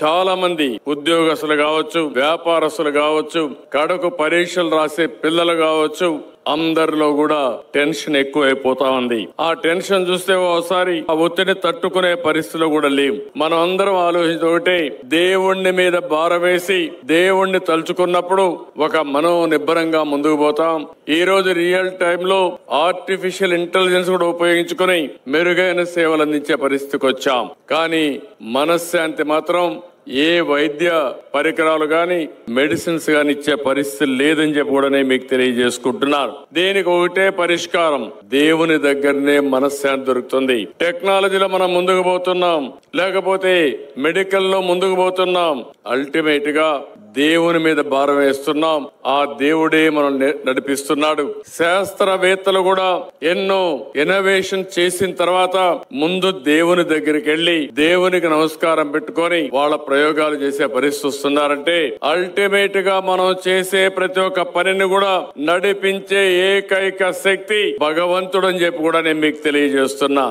చాలా మంది ఉద్యోగస్తులు కావచ్చు, వ్యాపారస్తులు కావచ్చు, కడకు పరీక్షలు రాసే పిల్లలు కావచ్చు, అందరిలో కూడా టెన్షన్ ఎక్కువైపోతా ఉంది. ఆ టెన్షన్ చూస్తే ఓసారి ఆ ఒత్తిడిని తట్టుకునే పరిస్థితులు కూడా లేవు. మనం అందరం ఆలోచించి ఒకటే, దేవుణ్ణి మీద భారం వేసి దేవుణ్ణి తలుచుకున్నప్పుడు ఒక మనోనిబ్బరంగా ముందుకు పోతాం. ఈ రోజు రియల్ టైమ్ లో ఆర్టిఫిషియల్ ఇంటెలిజెన్స్ కూడా ఉపయోగించుకుని మెరుగైన సేవలు అందించే పరిస్థితికి వచ్చాం. కానీ మనశ్శాంతి మాత్రం ఏ వైద్య పరికరాలు గాని మెడిసిన్స్ గాని ఇచ్చే పరిస్థితి లేదని చెప్పి కూడా నేను మీకు తెలియజేసుకుంటున్నాను. దీనికి ఒకటే పరిష్కారం, దేవుని దగ్గరనే మనశ్శాంతి దొరుకుతుంది. టెక్నాలజీలో మనం ముందుకు పోతున్నాం, లేకపోతే మెడికల్ లో ముందుకు పోతున్నాం, అల్టిమేట్ గా దేవుని మీద భారం వేస్తున్నాం. ఆ దేవుడే మనం నడిపిస్తున్నాడు. శాస్త్రవేత్తలు కూడా ఎన్నో ఇన్నోవేషన్ చేసిన తర్వాత ముందు దేవుని దగ్గరికి వెళ్లి దేవునికి నమస్కారం పెట్టుకొని వాళ్ళ ప్రయోగాలు చేసే పరిస్థితి వస్తున్నారంటే అల్టిమేట్ గా మనం చేసే ప్రతి ఒక్క పనిని కూడా నడిపించే ఏకైక శక్తి భగవంతుడు అని చెప్పి కూడా నేను మీకు తెలియజేస్తున్నా.